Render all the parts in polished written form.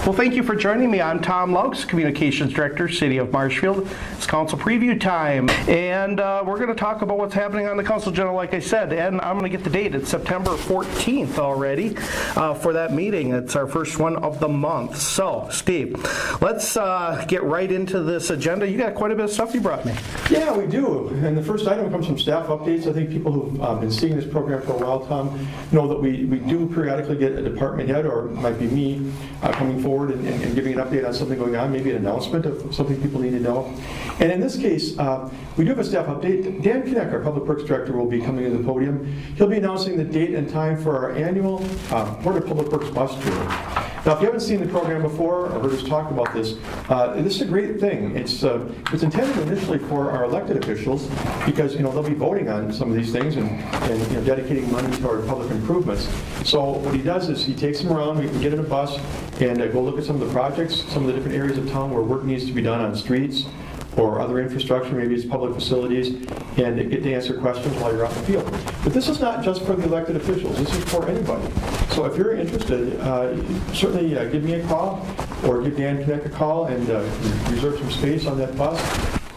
Well, thank you for joining me. I'm Tom Loucks, Communications Director, City of Marshfield. It's council preview time, and we're going to talk about what's happening on the council agenda, like I said, and I'm going to get the date. It's September 14th already for that meeting. It's our first one of the month. So, Steve, let's get right into this agenda. You got quite a bit of stuff you brought me. Yeah, we do. And the first item comes from staff updates. I think people who've been seeing this program for a while, Tom, know that we do periodically get a department head, or it might be me, coming forward and giving an update on something going on, maybe an announcement of something people need to know. And in this case, we do have a staff update. Dan Kinneck, our Public Works Director, will be coming to the podium. He'll be announcing the date and time for our annual Board of Public Works bus tour. Now, if you haven't seen the program before or heard us talk about this is a great thing. It's intended initially for our elected officials because they'll be voting on some of these things and dedicating money toward public improvements. So what he does is he takes them around. We can get in a bus and go look at some of the projects, some of the different areas of town where work needs to be done on streets or other infrastructure, maybe it's public facilities, and get to answer questions while you're out in the field. But this is not just for the elected officials, this is for anybody. So if you're interested, certainly give me a call or give Dan Kinneck a call and reserve some space on that bus.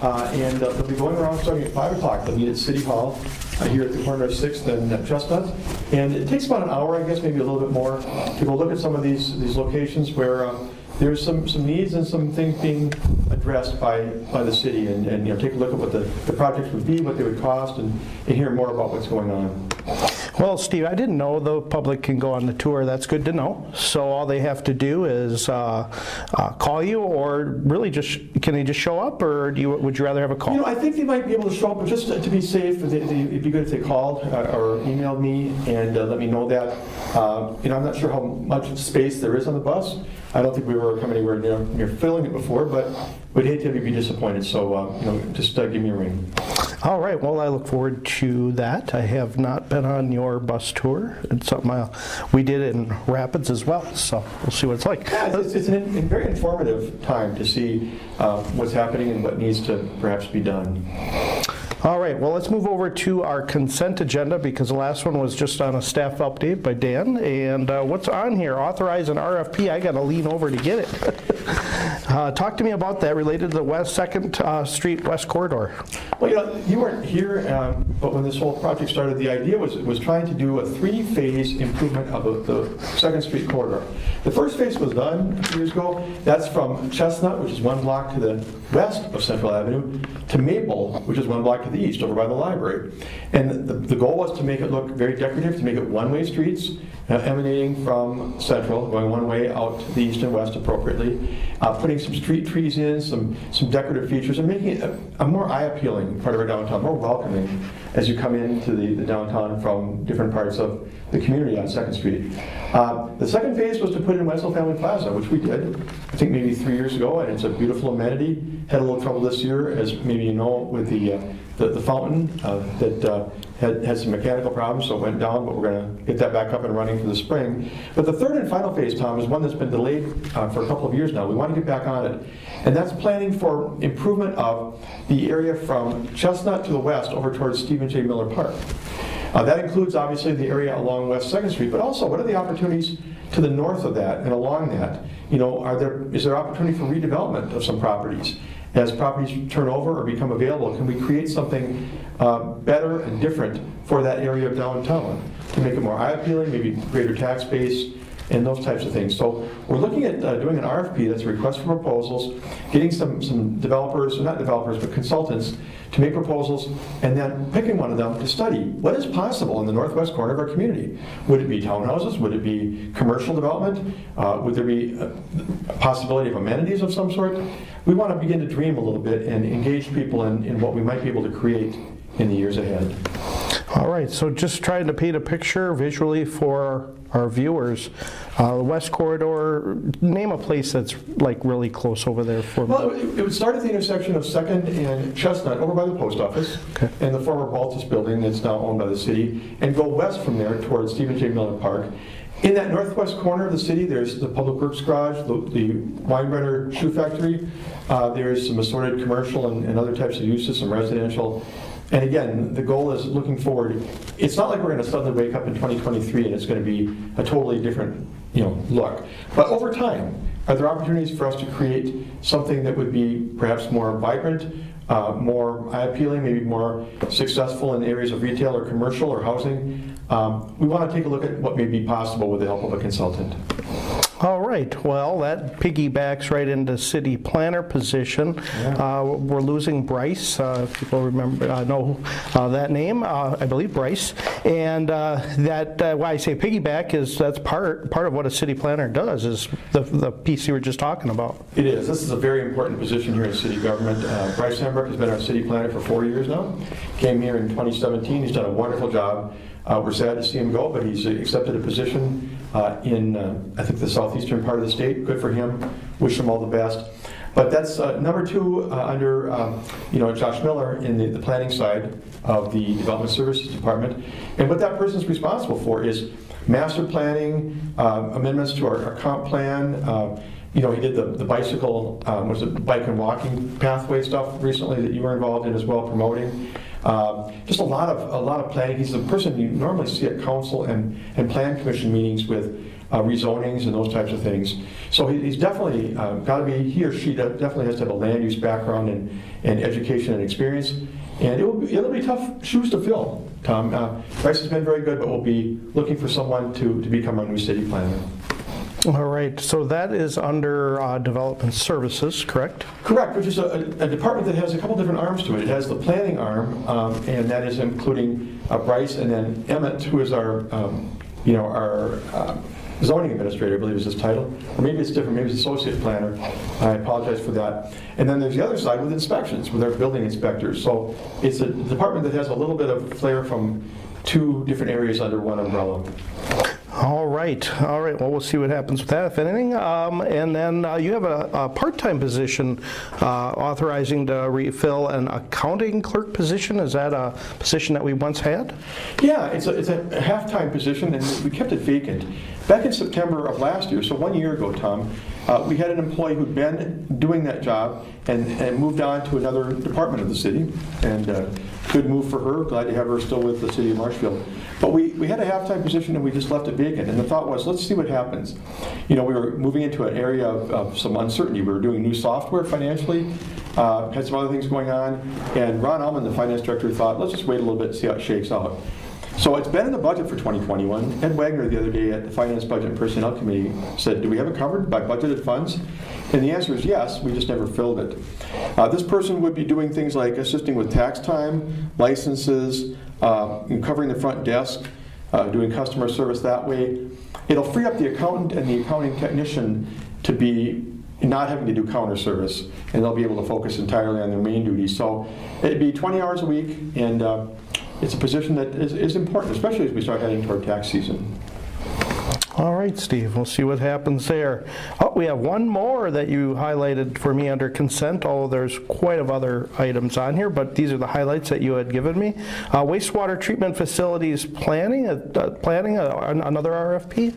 And they'll be going around starting at 5 o'clock. They'll meet at City Hall here at the corner of 6th and Chestnut. And it takes about an hour, I guess, maybe a little bit more, to go look at some of these locations where there's some needs and some things being addressed by the city, and take a look at what the projects would be, what they would cost, and hear more about what's going on. Well, Steve, I didn't know the public can go on the tour. That's good to know. So all they have to do is call you, or really can they just show up, or would you rather have a call? I think they might be able to show up, but just to be safe, it'd be good if they called or emailed me and let me know that. I'm not sure how much space there is on the bus. I don't think we were coming anywhere near filling it before, but we'd hate to have you be disappointed. So, just give me a ring. All right. Well, I look forward to that. I have not been on your bus tour. It's something we did in Rapids as well, so we'll see what it's like. Yeah, it's a very informative time to see what's happening and what needs to perhaps be done. All right, well, let's move over to our consent agenda because the last one was just on a staff update by Dan. And what's on here? Authorize an RFP. I got to lean over to get it. Talk to me about that related to the West 2nd Street West Corridor. Well, you weren't here, but when this whole project started, the idea was trying to do a 3-phase improvement of the 2nd Street corridor. The first phase was done a few years ago. That's from Chestnut, which is 1 block to the west of Central Avenue, to Maple, which is 1 block to the east, over by the library. And the goal was to make it look very decorative, to make it one-way streets, emanating from Central, going one way out to the east and west appropriately, putting some street trees in, some decorative features, and making it a more eye-appealing part of our downtown, more welcoming as you come into the downtown from different parts of the community on 2nd Street. The second phase was to put in Wenzel Family Plaza, which we did, I think maybe 3 years ago, and it's a beautiful amenity. Had a little trouble this year, as maybe you know, with the fountain that had some mechanical problems, so it went down, but we're going to get that back up and running for the spring. But the third and final phase, Tom, is one that's been delayed for a couple of years now. We want to get back on it. And that's planning for improvement of the area from Chestnut to the west over towards Stephen J. Miller Park. That includes, obviously, the area along West 2nd Street, but also what are the opportunities to the north of that and along that? Is there opportunity for redevelopment of some properties? As properties turn over or become available, can we create something better and different for that area of downtown to make it more eye-appealing, maybe greater tax base, and those types of things. So we're looking at doing an RFP, that's a request for proposals, getting some developers, or not developers, but consultants to make proposals, and then picking one of them to study what is possible in the northwest corner of our community. Would it be townhouses? Would it be commercial development? Would there be a possibility of amenities of some sort? We want to begin to dream a little bit and engage people in what we might be able to create in the years ahead. All right, so just trying to paint a picture visually for our viewers. The West Corridor, name a place that's like really close over there for me. Well, it would start at the intersection of 2nd and Chestnut, over by the post office, okay, and the former Baltus building that's now owned by the city, and go west from there towards Stephen J. Miller Park. In that northwest corner of the city, there's the Public Works Garage, the Weinbrenner Shoe Factory. There's some assorted commercial and other types of uses, some residential. And again, the goal is looking forward. It's not like we're going to suddenly wake up in 2023 and it's going to be a totally different look. But over time, are there opportunities for us to create something that would be perhaps more vibrant, more eye-appealing, maybe more successful in areas of retail or commercial or housing? We want to take a look at what may be possible with the help of a consultant. All right. Well, that piggybacks right into city planner position. Yeah. We're losing Bryce. People know that name. I believe Bryce. And why I say piggyback is that's part of what a city planner does. Is the piece you were just talking about. It is. This is a very important position here in city government. Bryce Hambrick has been our city planner for 4 years now. Came here in 2017. He's done a wonderful job. We're sad to see him go, but he's accepted a position in, I think, the southeastern part of the state. Good for him. Wish him all the best. But that's number two under, Josh Miller in the planning side of the Development Services Department. And what that person's responsible for is master planning, amendments to our comp plan. He did the bicycle, bike and walking pathway stuff recently that you were involved in as well, promoting. Just a lot of planning. He's the person you normally see at council and plan commission meetings with rezonings and those types of things. So he's definitely got to be, he or she definitely has to have a land use background and education and experience. And it'll be tough shoes to fill, Tom. Bryce has been very good, but we'll be looking for someone to become our new city planner. All right, so that is under Development Services, correct? Correct, which is a department that has a couple different arms to it. It has the planning arm, and that is including Bryce, and then Emmett, who is our zoning administrator, I believe is his title. Or maybe it's different, maybe it's associate planner. I apologize for that. And then there's the other side with inspections, with our building inspectors. So it's a department that has a little bit of flair from two different areas under one umbrella. All right. Well, we'll see what happens with that, if anything. And then you have a part-time position, authorizing to refill an accounting clerk position. Is that a position that we once had? Yeah, it's a half-time position, and we kept it vacant. Back in September of last year, so 1 year ago, Tom, we had an employee who'd been doing that job and moved on to another department of the city, and good move for her. Glad to have her still with the city of Marshfield. But we had a half-time position and we just left it vacant. And the thought was, let's see what happens. We were moving into an area of some uncertainty. We were doing new software financially, had some other things going on. And Ron Ullman, the finance director, thought, let's just wait a little bit and see how it shakes out. So it's been in the budget for 2021. Ed Wagner the other day at the Finance, Budget, and Personnel Committee said, do we have it covered by budgeted funds? And the answer is yes, we just never filled it. This person would be doing things like assisting with tax time, licenses, covering the front desk, doing customer service that way. It'll free up the accountant and the accounting technician to be not having to do counter service, and they'll be able to focus entirely on their main duties. So it'd be 20 hours a week, and it's a position that is important, especially as we start heading toward tax season. All right, Steve, we'll see what happens there. Oh, we have one more that you highlighted for me under consent, although there's quite a other items on here, but these are the highlights that you had given me. Wastewater treatment facilities planning, another RFP?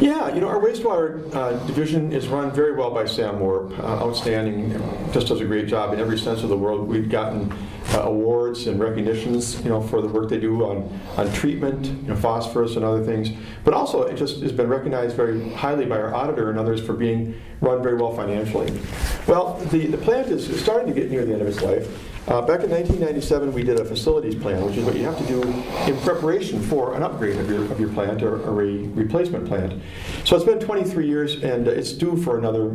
Yeah, our wastewater division is run very well by Sam Moore. Outstanding, just does a great job in every sense of the word. We've gotten awards and recognitions, for the work they do on treatment, phosphorus and other things. But also, it just has been recognized very highly by our auditor and others for being run very well financially. Well, the plant is starting to get near the end of its life. Back in 1997, we did a facilities plan, which is what you have to do in preparation for an upgrade of your plant or a replacement plant. So it's been 23 years, and it's due for another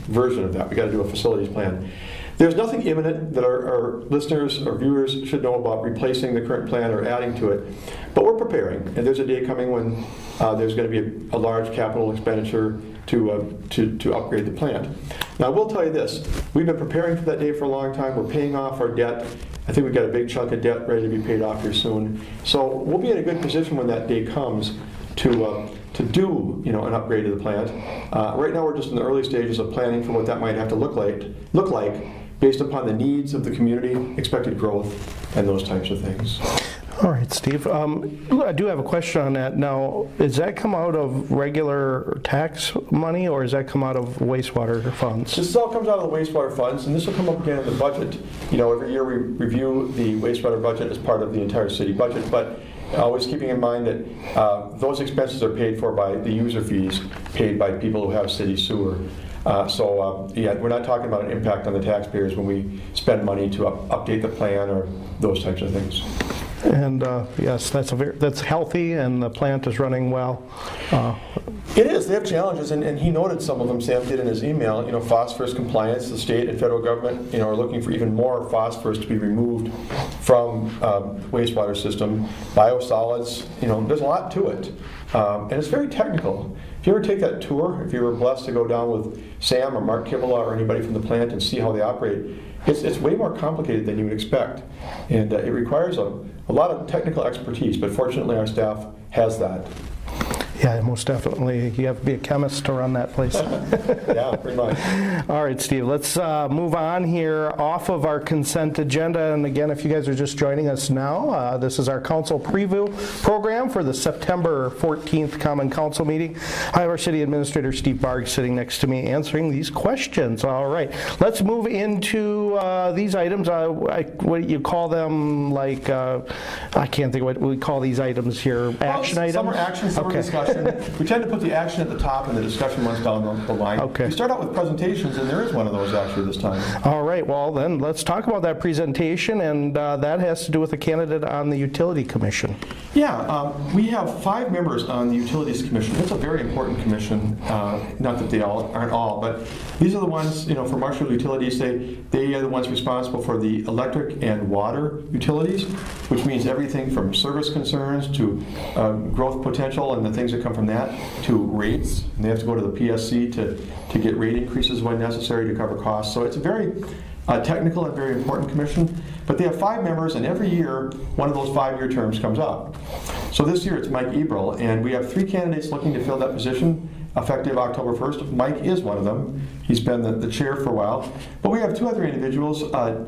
version of that. We got to do a facilities plan. There's nothing imminent that our listeners or viewers should know about replacing the current plan or adding to it, but we're preparing. And there's a day coming when there's going to be a large capital expenditure to upgrade the plant. Now, I will tell you this. We've been preparing for that day for a long time. We're paying off our debt. I think we've got a big chunk of debt ready to be paid off here soon. So we'll be in a good position when that day comes to do an upgrade to the plant. Right now, we're just in the early stages of planning for what that might have to look like based upon the needs of the community, expected growth, and those types of things. All right, Steve. I do have a question on that. Now, does that come out of regular tax money, or does that come out of wastewater funds? This all comes out of the wastewater funds, and this will come up again in the budget. Every year we review the wastewater budget as part of the entire city budget, but always keeping in mind that those expenses are paid for by the user fees paid by people who have city sewer. Yeah, we're not talking about an impact on the taxpayers when we spend money to update the plan or those types of things. And yes, that's healthy, and the plant is running well. It is. They have challenges, and he noted some of them. Sam did in his email. Phosphorus compliance. The state and federal government, are looking for even more phosphorus to be removed from wastewater system. Biosolids. There's a lot to it, and it's very technical. If you ever take that tour, if you were blessed to go down with Sam or Mark Kibela or anybody from the plant and see how they operate, it's way more complicated than you would expect, and it requires a lot of technical expertise. But fortunately, our staff has that. Yeah, most definitely. You have to be a chemist to run that place. Yeah, pretty much. All right, Steve, let's move on here off of our consent agenda. And again, if you guys are just joining us now, this is our council preview program for the September 14th Common Council meeting. I have our City Administrator, Steve Barg, sitting next to me answering these questions. All right, let's move into these items. What do you call them? I can't think of what we call these items here. Action items? Some are action, some are discussion. We tend to put the action at the top and the discussion ones down the line. Okay. We start out with presentations, and there is one of those actually this time. All right, well then let's talk about that presentation, and that has to do with the candidate on the Utility Commission. Yeah, we have 5 members on the Utilities Commission. It's a very important commission, not that they aren't all, but these are the ones, for Marshfield Utilities, they are the ones responsible for the electric and water utilities, which means everything from service concerns to growth potential and the things that come from that, to rates. And they have to go to the PSC to get rate increases when necessary to cover costs. So it's a very technical and very important commission. But they have 5 members, and every year one of those 5-year terms comes up. So this year it's Mike Eberl, and we have 3 candidates looking to fill that position effective October 1st. Mike is one of them. He's been the chair for a while. But we have 2 other individuals,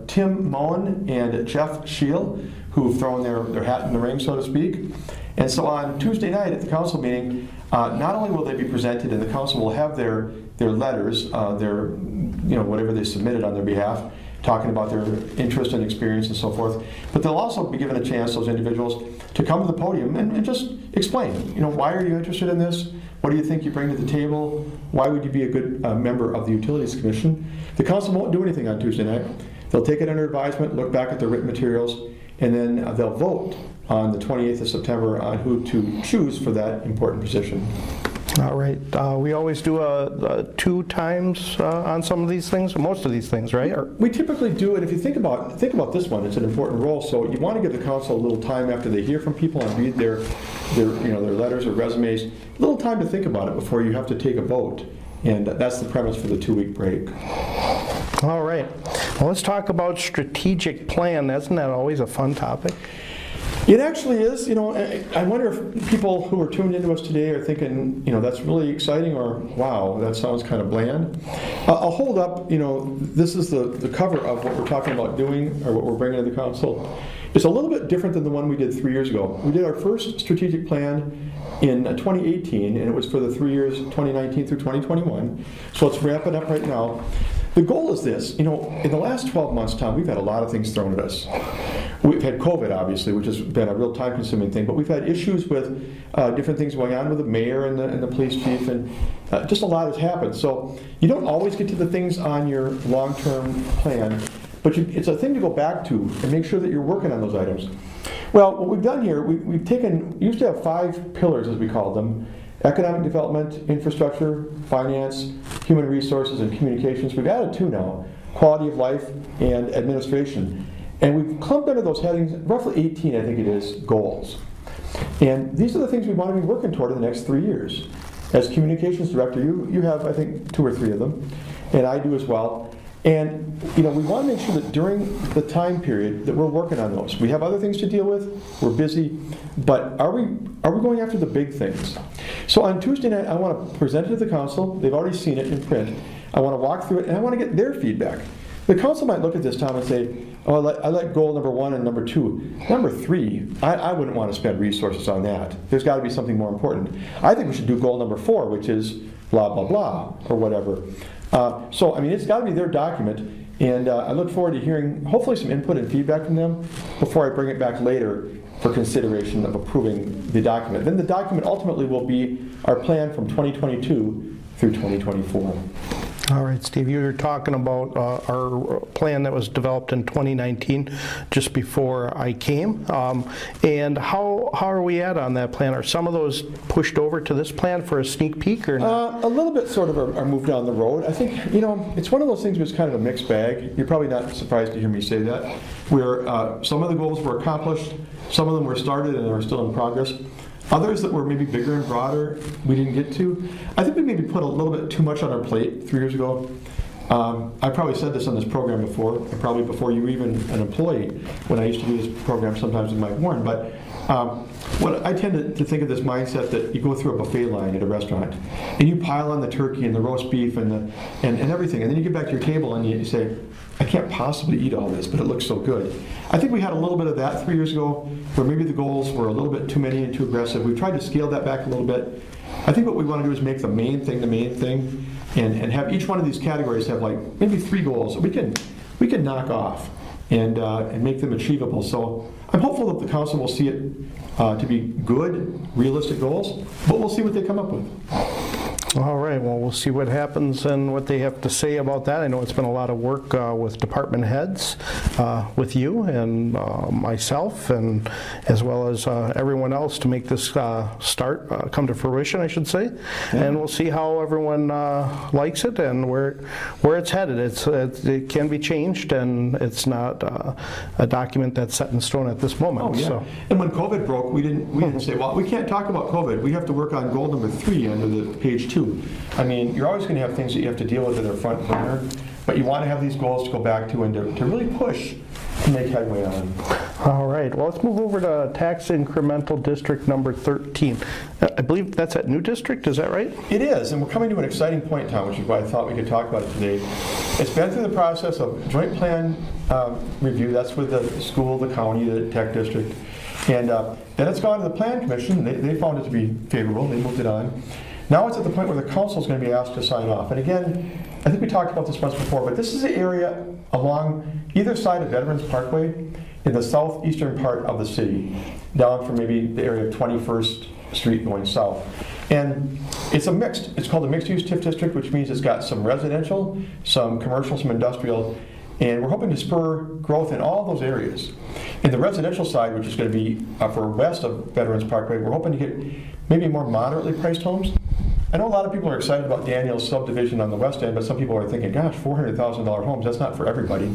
Tim Moen and Jeff Scheel, who've thrown their hat in the ring, so to speak. And so on Tuesday night at the council meeting, not only will they be presented, and the council will have their letters, whatever they submitted on their behalf, talking about their interest and experience and so forth, but they'll also be given a chance, those individuals, to come to the podium and just explain, why are you interested in this? What do you think you bring to the table? Why would you be a good member of the Utilities Commission? The council won't do anything on Tuesday night. They'll take it under advisement, look back at the written materials, and then they'll vote on the 28th of September on who to choose for that important position. All right. We always do 2 times on some of these things, most of these things, right? We typically do, and if you think about this one, it's an important role. So you want to give the council a little time after they hear from people and read their letters or resumes, a little time to think about it before you have to take a vote. And that's the premise for the 2-week break. All right. Well, let's talk about strategic plan. Isn't that always a fun topic? It actually is. I wonder if people who are tuned into us today are thinking, that's really exciting, or wow, that sounds kind of bland. I'll hold up, this is the cover of what we're talking about doing, or what we're bringing to the council. It's a little bit different than the one we did 3 years ago. We did our first strategic plan in 2018, and it was for the 3 years, 2019 through 2021. So let's wrap it up right now. The goal is this. In the last 12 months, Tom, we've had a lot of things thrown at us. We've had COVID, obviously, which has been a real time-consuming thing, but we've had issues with different things going on with the mayor and the police chief, and just a lot has happened. So you don't always get to the things on your long-term plan, but it's a thing to go back to and make sure that you're working on those items. Well, what we've done here, we used to have 5 pillars, as we called them: economic development, infrastructure, finance, human resources, and communications. We've added 2 now: quality of life and administration. And we've clumped under those headings, roughly 18, I think it is, goals. And these are the things we want to be working toward in the next 3 years. As communications director, you have, I think, 2 or 3 of them, and I do as well. And we want to make sure that during the time period that we're working on those. We have other things to deal with, we're busy, but are we going after the big things? So on Tuesday night, I want to present it to the council. They've already seen it in print. I want to walk through it, and I want to get their feedback. The council might look at this, Tom, and say, oh, I like goal number 1 and number 2. Number 3, I wouldn't want to spend resources on that. There's got to be something more important. I think we should do goal number 4, which is blah, blah, blah, or whatever. So, it's got to be their document, and I look forward to hearing, hopefully, some input and feedback from them before I bring it back later for consideration of approving the document. Then the document ultimately will be our plan from 2022 through 2024. All right, Steve, you were talking about our plan that was developed in 2019, just before I came. And how are we at on that plan? Are some of those pushed over to this plan for a sneak peek or not? A little bit sort of are moved down the road. I think, it's one of those things where it's kind of a mixed bag. You're probably not surprised to hear me say that, where some of the goals were accomplished, some of them were started and are still in progress. Others that were maybe bigger and broader, we didn't get to. I think we maybe put a little bit too much on our plate 3 years ago. I probably said this on this program before, probably before you were even an employee, when I used to do this program sometimes with Mike Warren. But what I tend to think of this mindset that you go through a buffet line at a restaurant, and you pile on the turkey and the roast beef and everything, and then you get back to your table and you say, I can't possibly eat all this, but it looks so good. I think we had a little bit of that 3 years ago, where maybe the goals were a little bit too many and too aggressive. We tried to scale that back a little bit. I think what we want to do is make the main thing, and have each one of these categories have like maybe 3 goals that we can knock off and make them achievable. So I'm hopeful that the council will see it to be good, realistic goals, but we'll see what they come up with. All right, well, we'll see what happens and what they have to say about that. I know it's been a lot of work with department heads, with you and myself, and as well as everyone else to make this come to fruition, I should say. Yeah. And we'll see how everyone likes it and where it's headed. It can be changed, and it's not a document that's set in stone at this moment. Oh, yeah. So. And when COVID broke, we didn't say, well, we can't talk about COVID. We have to work on goal number 3 under the page 2. I mean, you're always going to have things that you have to deal with that are front burner, but you want to have these goals to go back to and to really push to make headway on. All right, well, let's move over to tax incremental district number 13. I believe that's at new district, is that right? It is, and we're coming to an exciting point, Tom, which is why I thought we could talk about it today. It's been through the process of joint plan review. That's with the school, the county, the tech district, and then it's gone to the plan commission. They found it to be favorable. They moved it on. Now it's at the point where the council is going to be asked to sign off. And again, I think we talked about this once before, but this is the area along either side of Veterans Parkway in the southeastern part of the city, down from maybe the area of 21st Street going south. And it's called a mixed-use TIF district, which means it's got some residential, some commercial, some industrial, and we're hoping to spur growth in all those areas. In the residential side, which is going to be for west of Veterans Parkway, we're hoping to get maybe more moderately priced homes. I know a lot of people are excited about Daniel's subdivision on the west end, but some people are thinking, gosh, $400,000 homes, that's not for everybody.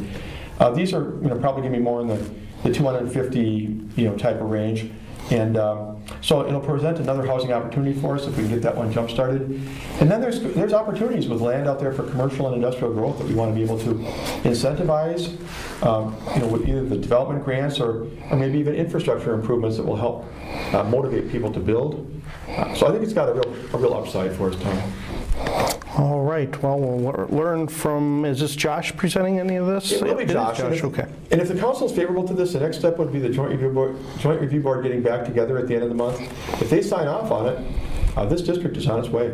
These are probably going to be more in the 250 type of range. And so it'll present another housing opportunity for us if we can get that one jump started. And then there's opportunities with land out there for commercial and industrial growth that we want to be able to incentivize, with either the development grants or maybe even infrastructure improvements that will help motivate people to build. So I think it's got a real upside for us, Tom. All right. Well, we'll learn from. Is this Josh presenting any of this? It will be Josh. Okay. And if the council is favorable to this, the next step would be the joint review board getting back together at the end of the month. If they sign off on it, this district is on its way.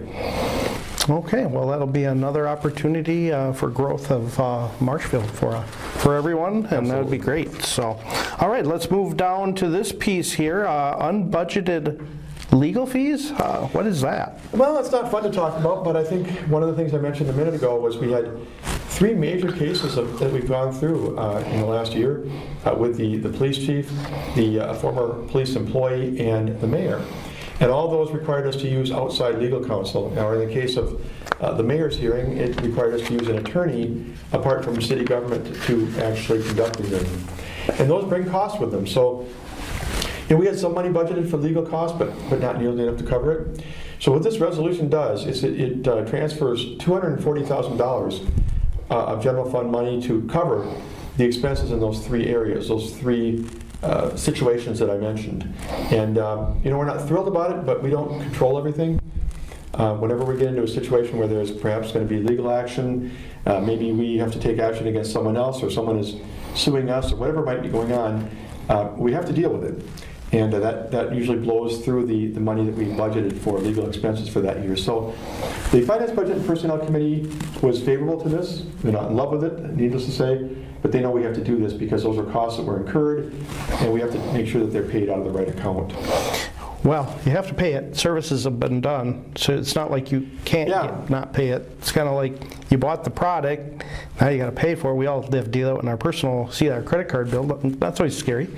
Okay. Well, that'll be another opportunity for growth of Marshfield for everyone, and Absolutely. that would be great. So, all right. Let's move down to this piece here. Unbudgeted legal fees? What is that? Well, it's not fun to talk about, but I think one of the things I mentioned a minute ago was we had 3 major cases that we've gone through in the last year with the police chief, the former police employee, and the mayor. And all those required us to use outside legal counsel. Now, in the case of the mayor's hearing, it required us to use an attorney apart from city government to actually conduct the hearing. And those bring costs with them. So we had some money budgeted for legal costs, but not nearly enough to cover it. So what this resolution does is it transfers $240,000 of general fund money to cover the expenses in those 3 areas, those 3 situations that I mentioned. And we're not thrilled about it, but we don't control everything. Whenever we get into a situation where there's perhaps going to be legal action, maybe we have to take action against someone else, or someone is suing us, or whatever might be going on, we have to deal with it. And that usually blows through the money that we budgeted for legal expenses for that year. So the Finance, Budget, and Personnel Committee was favorable to this. They're not in love with it, needless to say, but they know we have to do this because those are costs that were incurred, and we have to make sure that they're paid out of the right account. Well, you have to pay it. Services have been done, so it's not like you can't not pay it. It's kind of like you bought the product, now you got to pay for it. We all have to deal with it in our personal, see our credit card bill. That's always scary.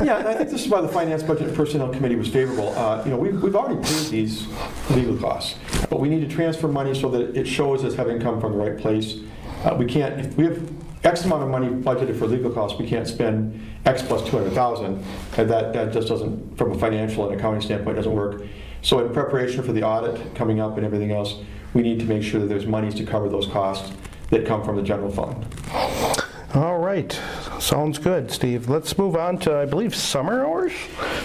Yeah, and I think this is why the Finance, Budget, and Personnel Committee was favorable. We've already paid these legal costs, but we need to transfer money so that it shows as having come from the right place. We can't, if we have X amount of money budgeted for legal costs, we can't spend X plus 200,000, and that just doesn't, from a financial and accounting standpoint, doesn't work. So in preparation for the audit coming up and everything else, we need to make sure that there's monies to cover those costs that come from the general fund. All right, sounds good, Steve. Let's move on to, I believe, summer hours?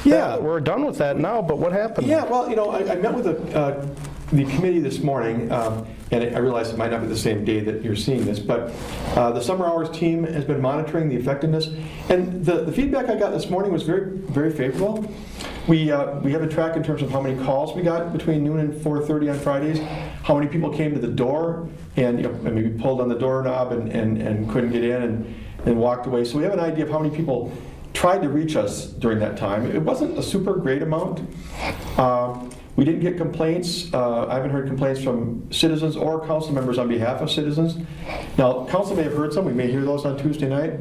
Yeah. We're done with that now, but what happened? Yeah, well, I met with the committee this morning, and I realize it might not be the same day that you're seeing this, but the summer hours team has been monitoring the effectiveness, and the feedback I got this morning was very, very favorable. We have a track in terms of how many calls we got between noon and 4:30 on Fridays, how many people came to the door and maybe pulled on the doorknob and couldn't get in and walked away. So we have an idea of how many people tried to reach us during that time. It wasn't a super great amount. We didn't get complaints. I haven't heard complaints from citizens or council members on behalf of citizens. Now, council may have heard some. We may hear those on Tuesday night.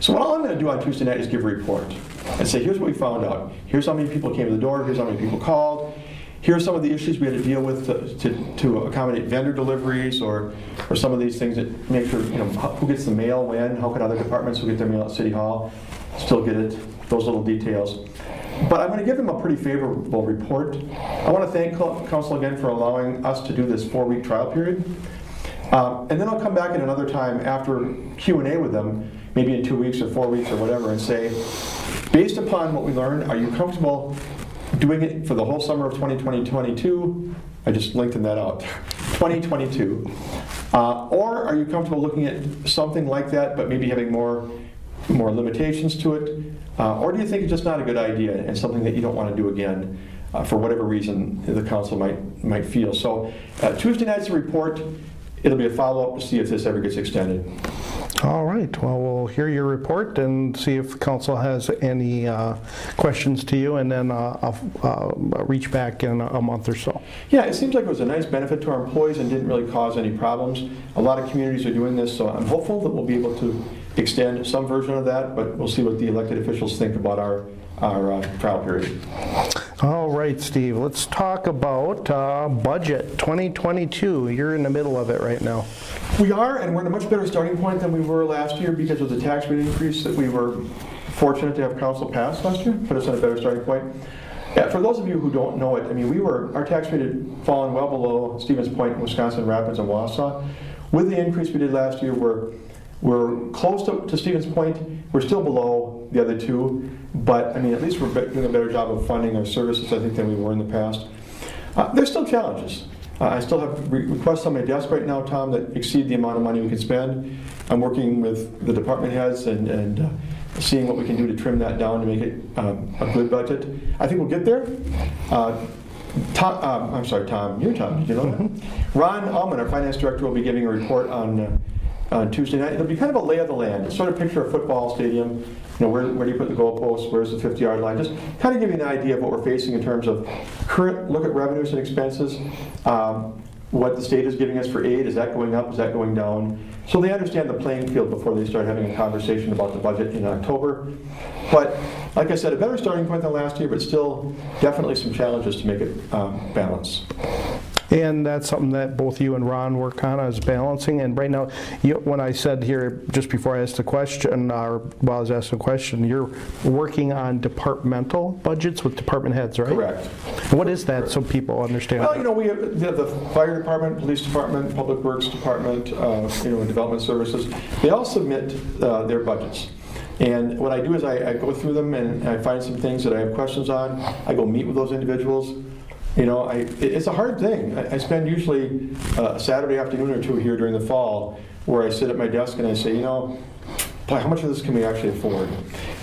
So all I'm going to do on Tuesday night is give a report and say, here's what we found out. Here's how many people came to the door. Here's how many people called. Here's some of the issues we had to deal with to accommodate vendor deliveries or some of these things that make sure, who gets the mail when, how can other departments who get their mail at City Hall still get it, those little details. But I'm going to give them a pretty favorable report. I want to thank Council again for allowing us to do this 4-week trial period. And then I'll come back at another time after Q&A with them, maybe in 2 weeks or 4 weeks or whatever, and say, based upon what we learned, are you comfortable doing it for the whole summer of 2022? I just lengthened that out. 2022. Or are you comfortable looking at something like that, but maybe having more limitations to it? Or do you think it's just not a good idea and something that you don't want to do again for whatever reason the council might feel? So Tuesday night's a report. It'll be a follow-up to see if this ever gets extended. All right. Well, we'll hear your report and see if the council has any questions to you, and then I'll reach back in a month or so. Yeah, it seems like it was a nice benefit to our employees and didn't really cause any problems. A lot of communities are doing this, so I'm hopeful that we'll be able to extend some version of that, but we'll see what the elected officials think about our trial period. All right, Steve, let's talk about budget 2022. You're in the middle of it right now. We are, and we're in a much better starting point than we were last year because of the tax rate increase that we were fortunate to have council pass last year, put us in a better starting point. Yeah, for those of you who don't know it, I mean, our tax rate had fallen well below Stevens Point, Wisconsin Rapids, and Wausau. With the increase we did last year, we're close to Stevens Point. We're still below the other two, but I mean, at least we're doing a better job of funding our services, I think, than we were in the past. There's still challenges. I still have requests on my desk right now, Tom, that exceed the amount of money we can spend. I'm working with the department heads and seeing what we can do to trim that down to make it a good budget. I think we'll get there. I'm sorry, Tom. You're Tom. Did you know that? Ron Ullman, our finance director, will be giving a report on Tuesday night. It'll be kind of a lay of the land. Sort of picture a football stadium. Where do you put the goalposts? Where's the 50-yard line? Just kind of give you an idea of what we're facing in terms of current look at revenues and expenses. What the state is giving us for aid, is that going up? Is that going down? So they understand the playing field before they start having a conversation about the budget in October. But like I said, a better starting point than last year, but still definitely some challenges to make it balance. And that's something that both you and Ron work on, is balancing. And right now, when I said here, just before I asked the question, or while I was asking the question, you're working on departmental budgets with department heads, right? Correct. What is that, so people understand? Well, we have the fire department, police department, public works department, development services. They all submit their budgets. And what I do is I go through them and I find some things that I have questions on. I go meet with those individuals. It's a hard thing. I spend usually a Saturday afternoon or two here during the fall where I sit at my desk and I say, boy, how much of this can we actually afford?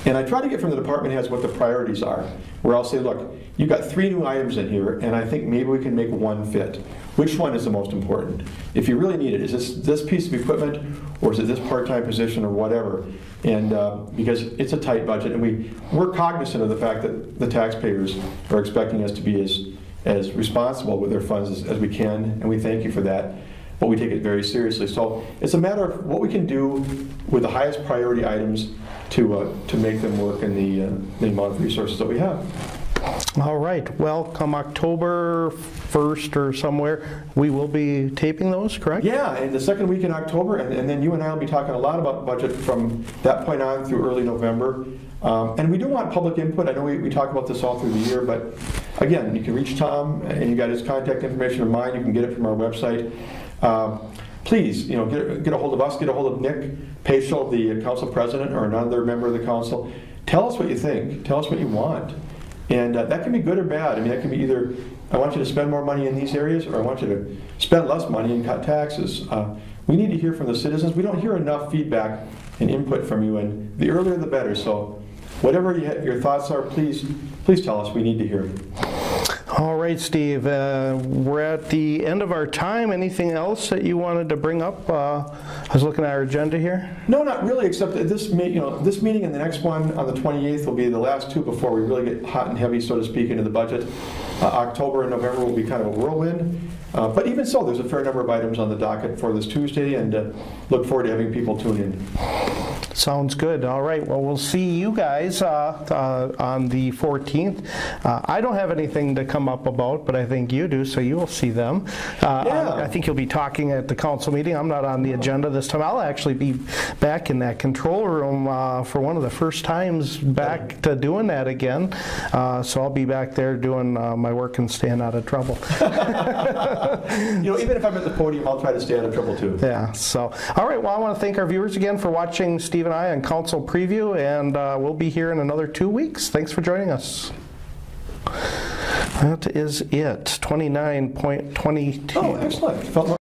And I try to get from the department heads what the priorities are, where I'll say, look, you've got 3 new items in here, and I think maybe we can make one fit. Which one is the most important? If you really need it, is this piece of equipment, or is it this part-time position, or whatever? And because it's a tight budget, and we're cognizant of the fact that the taxpayers are expecting us to be as responsible with their funds as we can, and we thank you for that. But we take it very seriously. So it's a matter of what we can do with the highest priority items to make them work in the amount of resources that we have. All right. Well, come October 1st or somewhere, we will be taping those, correct? Yeah, and the second week in October, and then you and I will be talking a lot about budget from that point on through early November. And we do want public input. I know we talk about this all through the year, but again, you can reach Tom, and you got his contact information of mine. You can get it from our website. Please, get a hold of us, get a hold of Nick Paschal, the council president, or another member of the council. Tell us what you think. Tell us what you want. And that can be good or bad. I mean, that can be either, I want you to spend more money in these areas, or I want you to spend less money and cut taxes. We need to hear from the citizens. We don't hear enough feedback and input from you, and the earlier the better. So whatever your thoughts are, please tell us. We need to hear them. All right, Steve, we're at the end of our time. Anything else that you wanted to bring up? I was looking at our agenda here. No, not really, except that this meeting and the next one on the 28th will be the last two before we really get hot and heavy, so to speak, into the budget. October and November will be kind of a whirlwind. But even so, there's a fair number of items on the docket for this Tuesday, and look forward to having people tune in. Sounds good. All right. Well, we'll see you guys on the 14th. I don't have anything to come up about, but I think you do, so you will see them. I think you'll be talking at the council meeting. I'm not on the agenda this time. I'll actually be back in that control room for one of the first times back to doing that again. So I'll be back there doing my work and staying out of trouble. Even if I'm at the podium, I'll try to stay out of trouble too. Yeah. So, all right. Well, I want to thank our viewers again for watching Steve and I on Council Preview, and we'll be here in another 2 weeks. Thanks for joining us. That is it. 29.22. Oh, excellent.